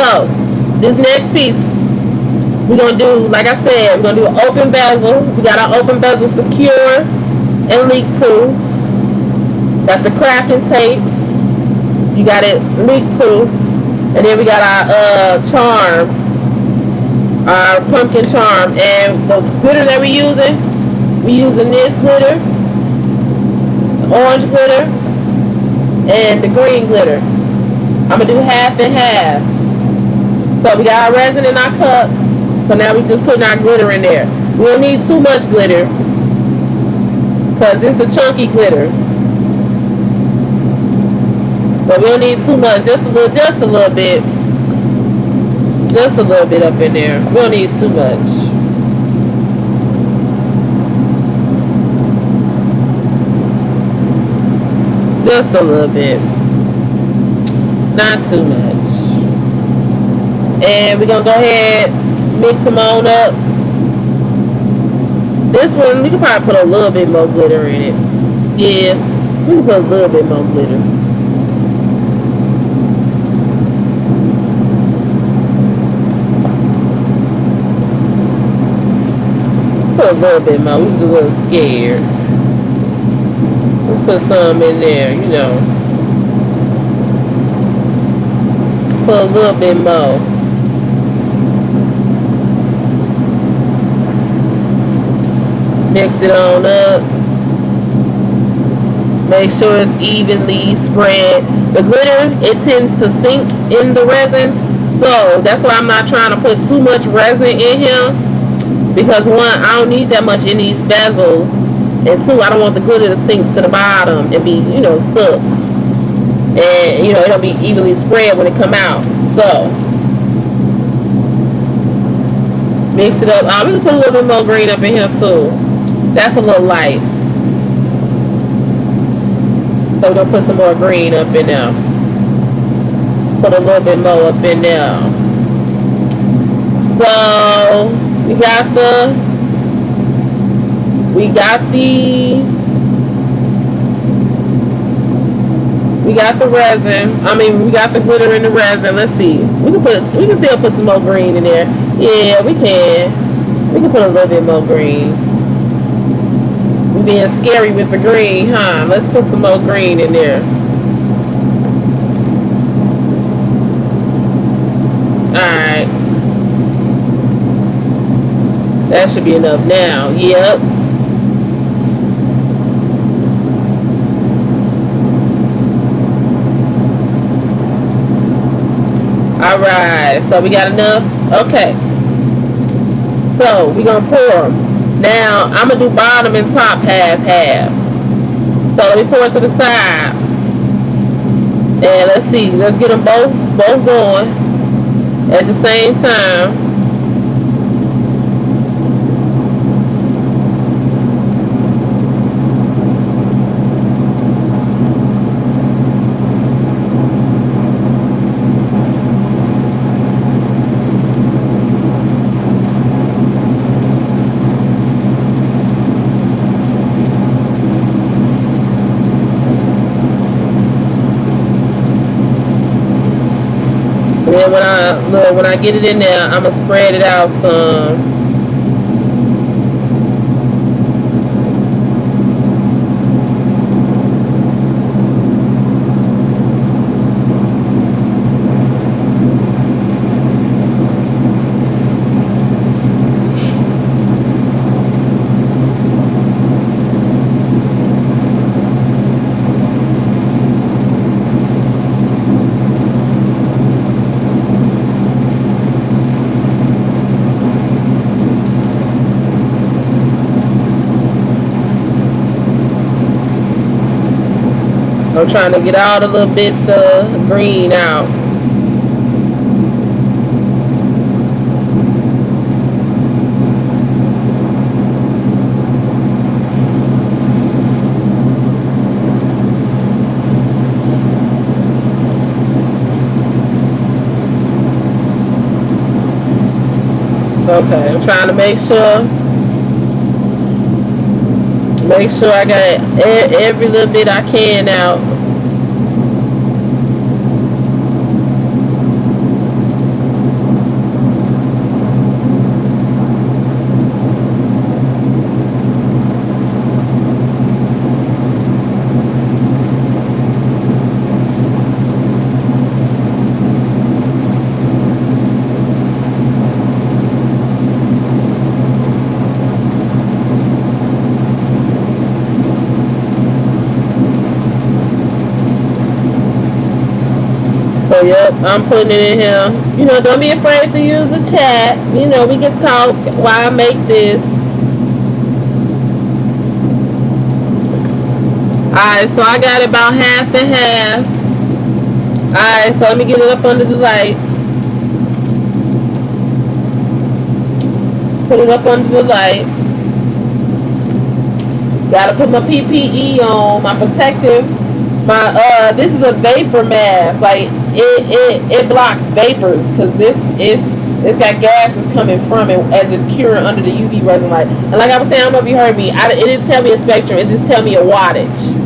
So this next piece, we're gonna do, like I said, we're gonna do an open bezel. We got our open bezel secure and leak proof. Got the crafting tape. You got it leak proof. And then we got our charm, our pumpkin charm. And the glitter that we're using this glitter, the orange glitter, and the green glitter. I'm gonna do half and half. So we got our resin in our cup. So now we just putting our glitter in there. We don't need too much glitter, because this is the chunky glitter. But we don't need too much. Just a little bit. Just a little bit up in there. We don't need too much. Just a little bit. Not too much. And we're going to go ahead, mix them on up. This one, we can probably put a little bit more glitter in it. Yeah, we can put a little bit more glitter. Put a little bit more. We was a little scared. Let's put some in there, you know. Put a little bit more. Mix it on up. Make sure it's evenly spread. The glitter, it tends to sink in the resin, so that's why I'm not trying to put too much resin in here, because one, I don't need that much in these bezels, and two, I don't want the glitter to sink to the bottom and be, you know, stuck, and you know, it'll be evenly spread when it come out. So mix it up. We can put a little bit more green up in here too. That's a little light. So we're going to put some more green up in there. Put a little bit more up in there. So we got the resin. I mean, we got the glitter in the resin. Let's see. We can still put some more green in there. Yeah, we can. We can put a little bit more green. We being scary with the green, huh? Let's put some more green in there. Alright. That should be enough now. Yep. Alright, so we got enough? Okay. So, we're going to pour them. Now, I'm going to do bottom and top half. So, let me pour it to the side. And let's see. Let's get them both going at the same time. Then when I get it in there, I'm gonna spread it out some. I'm trying to get all the little bits of green out. Okay, I'm trying to make sure I got every little bit I can out. Yep, I'm putting it in here. You know, don't be afraid to use the chat. You know, we can talk while I make this. Alright, so I got it about half and half. Alright, so let me get it up under the light. Put it up under the light. Gotta put my PPE on, my protective. This is a vapor mask. Like it blocks vapors because it's got gases coming from it as it's curing under the UV resin light. And like I was saying, I don't know if you heard me. It didn't tell me a spectrum. It just tell me a wattage.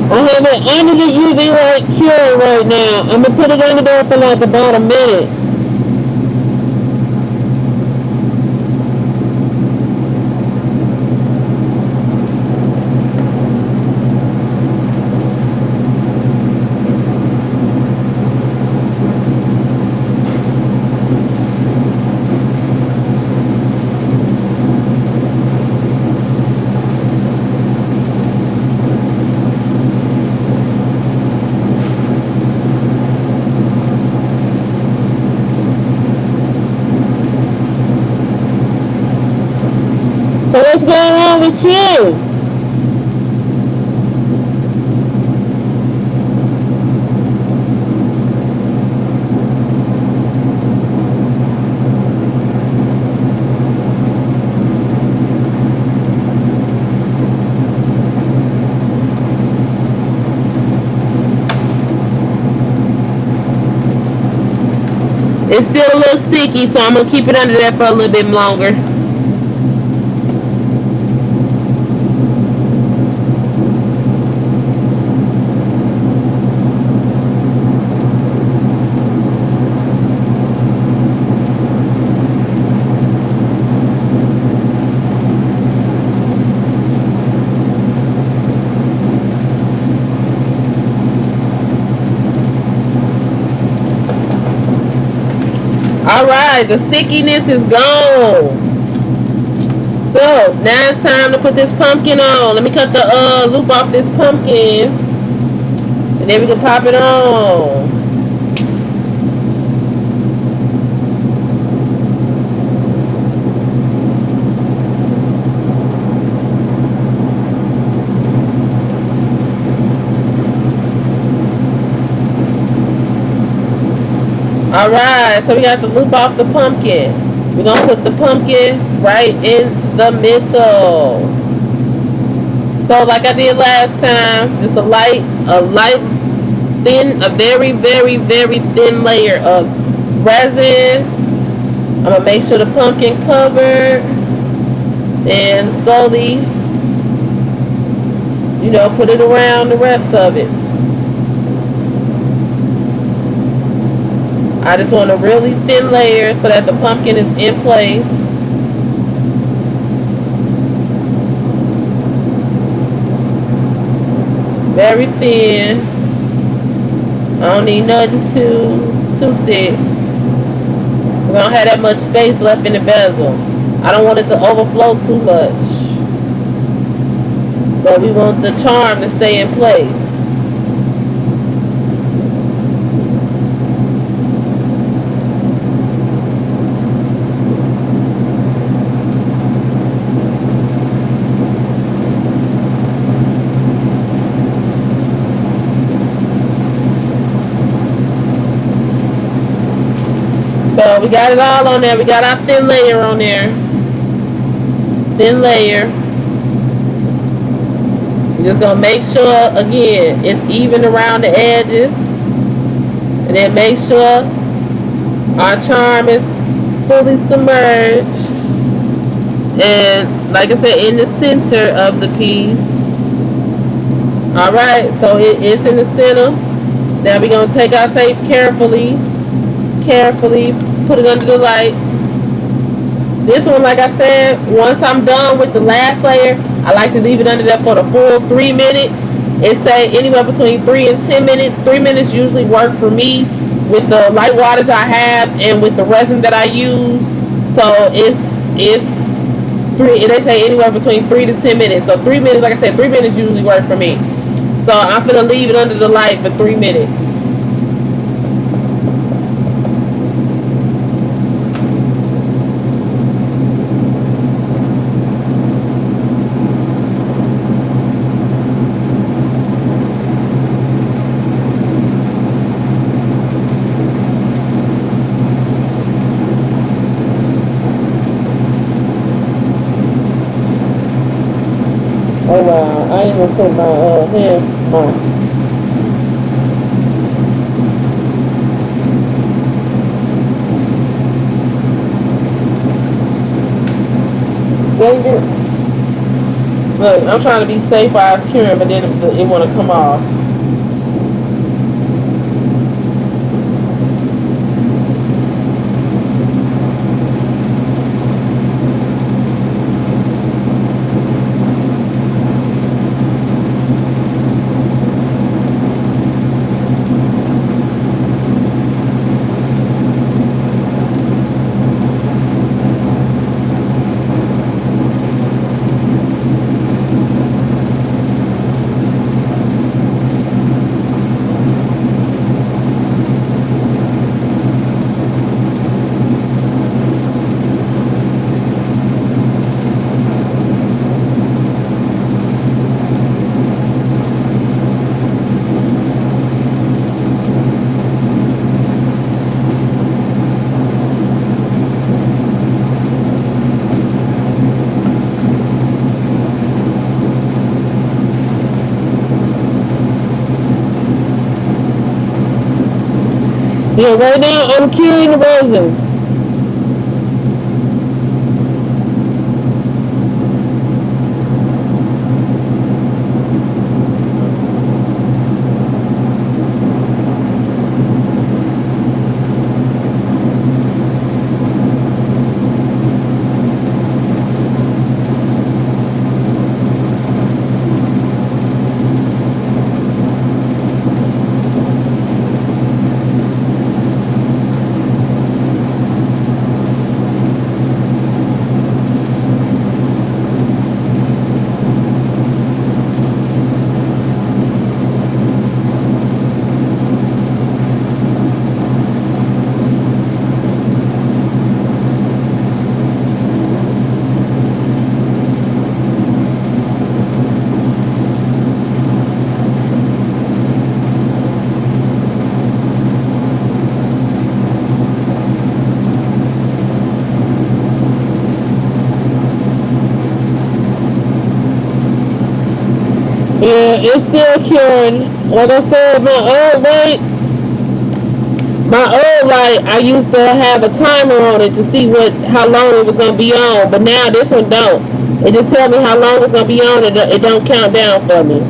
I have it under the UV light cure right now. I'm gonna put it under there for like about a minute. So what's going on with you? It's still a little sticky, so I'm gonna keep it under there for a little bit longer. Alright, the stickiness is gone. So, now it's time to put this pumpkin on. Let me cut the loop off this pumpkin. And then we can pop it on. Alright, so we got to loop off the pumpkin. We're going to put the pumpkin right in the middle. So like I did last time, just a very, very, very thin layer of resin. I'm going to make sure the pumpkin covered. And slowly, you know, put it around the rest of it. I just want a really thin layer so that the pumpkin is in place. Very thin. I don't need nothing too thick. We don't have that much space left in the bezel. I don't want it to overflow too much. But we want the charm to stay in place. So we got it all on there. We got our thin layer on there. Thin layer. We're just going to make sure, again, it's even around the edges. And then make sure our charm is fully submerged. And like I said, in the center of the piece. Alright, so it's in the center. Now we're going to take our tape carefully, put it under the light. This one, like I said, once I'm done with the last layer, I like to leave it under there for the full 3 minutes. It say anywhere between 3 and 10 minutes. 3 minutes usually work for me with the light wattage I have and with the resin that I use. So it's three. They say anywhere between 3 to 10 minutes. So 3 minutes, like I said, 3 minutes usually work for me. So I'm gonna leave it under the light for 3 minutes. Oh wow, I ain't gonna put my hand my dang it. Look, I'm trying to be safe while I'm curing, but then it wanna come off. Yeah, right now I'm curing the resin. Yeah, it's still curing. Like I said, my old light, I used to have a timer on it to see how long it was gonna be on, but now this one don't. It just tell me how long it's gonna be on. It don't count down for me.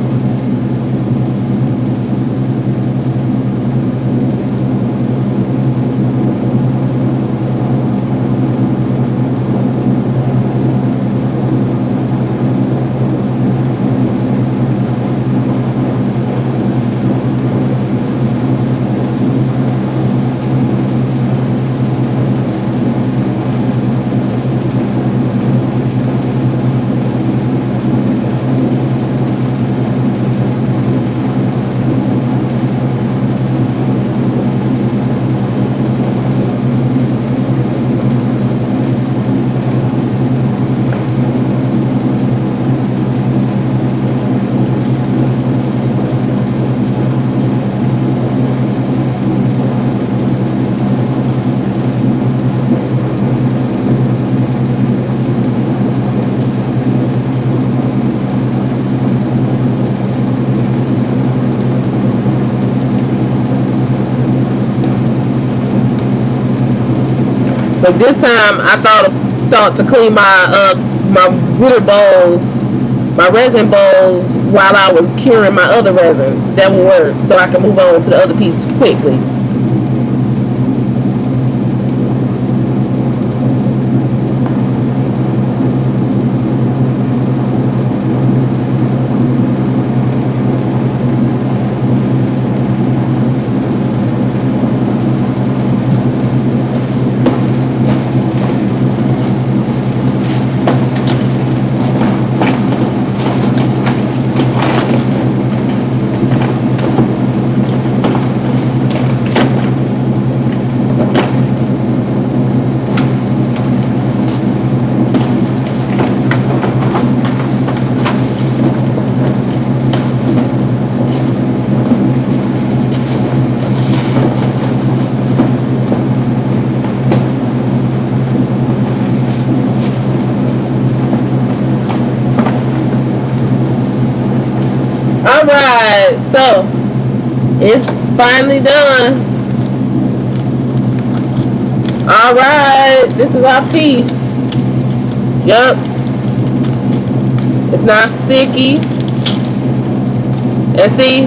But this time I thought to clean my glitter bowls, my resin bowls while I was curing my other resin. That would work, so I can move on to the other piece quickly. Alright, so it's finally done. Alright, this is our piece. Yup. It's not sticky. And see,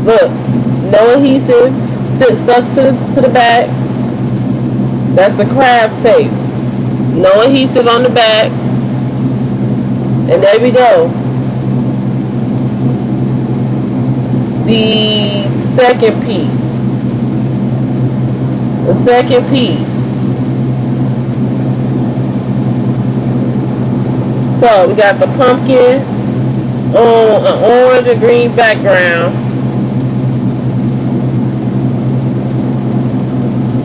look, no adhesive stuck to the back. That's the craft tape. No adhesive on the back. And there we go. The second piece. The second piece. So we got the pumpkin on an orange and green background.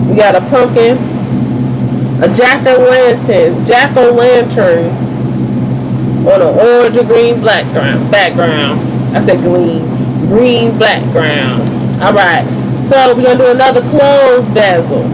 We got a pumpkin, a jack-o'-lantern on an orange and green background. I said green background. Alright, so we're going to do another closed bezel.